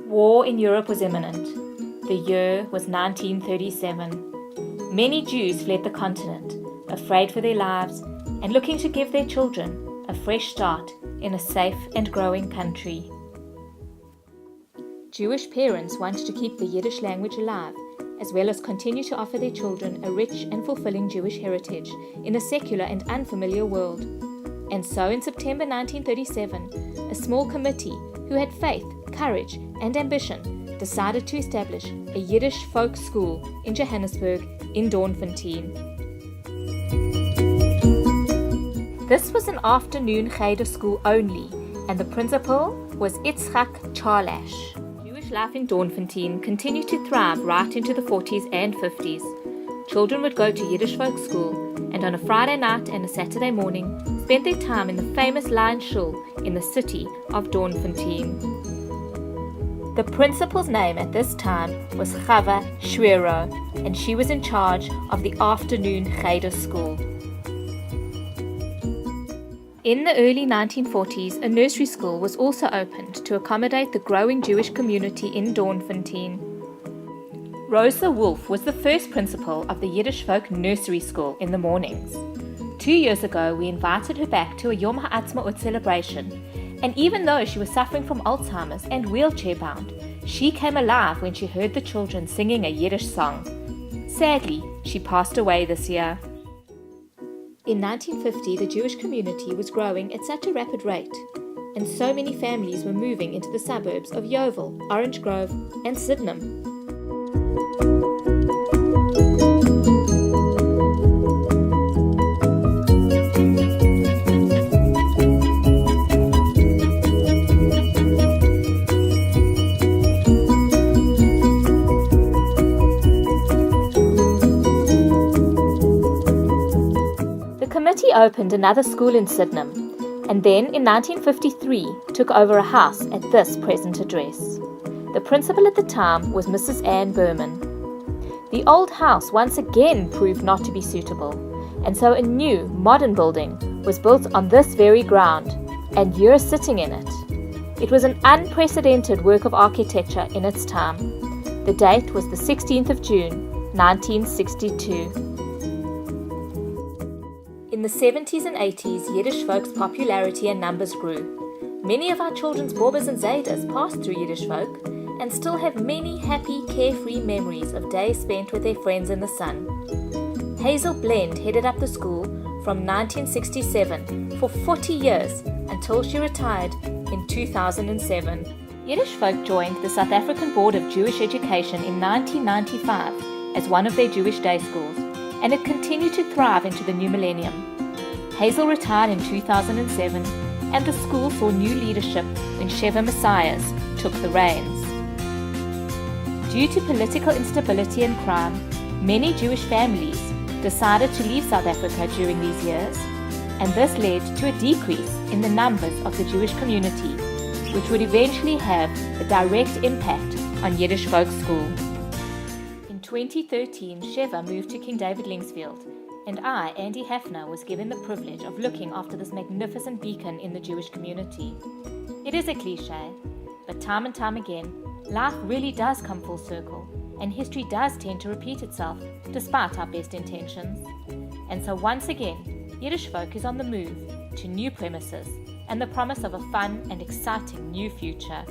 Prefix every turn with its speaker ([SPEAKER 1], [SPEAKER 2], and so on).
[SPEAKER 1] War in Europe was imminent. The year was 1937. Many Jews fled the continent, afraid for their lives and looking to give their children a fresh start in a safe and growing country. Jewish parents wanted to keep the Yiddish language alive, as well as continue to offer their children a rich and fulfilling Jewish heritage in a secular and unfamiliar world. And so in September 1937, a small committee who had faith, courage, and ambition decided to establish a Yiddish folk school in Johannesburg in Doornfontein. This was an afternoon Cheder school only, and the principal was Itzhak Charlash. Jewish life in Doornfontein continued to thrive right into the 40s and 50s. Children would go to Yiddish folk school, and on a Friday night and a Saturday morning, spent their time in the famous Lion Shul in the city of Doornfontein. The principal's name at this time was Chava Shwero, and she was in charge of the afternoon Cheder school. In the early 1940s, a nursery school was also opened to accommodate the growing Jewish community in Doornfontein. Rosa Wolf was the first principal of the Yiddish folk nursery school in the mornings. 2 years ago, we invited her back to a Yom HaAtzmaut celebration, and even though she was suffering from Alzheimer's and wheelchair-bound, she came alive when she heard the children singing a Yiddish song. Sadly, she passed away this year. In 1950, the Jewish community was growing at such a rapid rate, and so many families were moving into the suburbs of Yeovil, Orange Grove, and Sydenham. The committee opened another school in Sydenham, and then in 1953 took over a house at this present address. The principal at the time was Mrs. Ann Berman. The old house once again proved not to be suitable, and so a new, modern building was built on this very ground, and you're sitting in it. It was an unprecedented work of architecture in its time. The date was the 16th of June, 1962. In the 70s and 80s, Yiddish folk's popularity and numbers grew. Many of our children's Borbas and Zaydas passed through Yiddish folk and still have many happy, carefree memories of days spent with their friends in the sun. Hazel Blend headed up the school from 1967 for 40 years until she retired in 2007. Yiddish folk joined the South African Board of Jewish Education in 1995 as one of their Jewish day schools, and it continued to thrive into the new millennium. Hazel retired in 2007, and the school saw new leadership when Sheva Messiahs took the reins. Due to political instability and crime, many Jewish families decided to leave South Africa during these years, and this led to a decrease in the numbers of the Jewish community, which would eventually have a direct impact on Yiddish folk school. In 2013, Sheva moved to King David Linksfield, and I, Andy Haefner, was given the privilege of looking after this magnificent beacon in the Jewish community. It is a cliche, but time and time again, life really does come full circle, and history does tend to repeat itself, despite our best intentions. And so once again, Yiddish folk is on the move to new premises and the promise of a fun and exciting new future.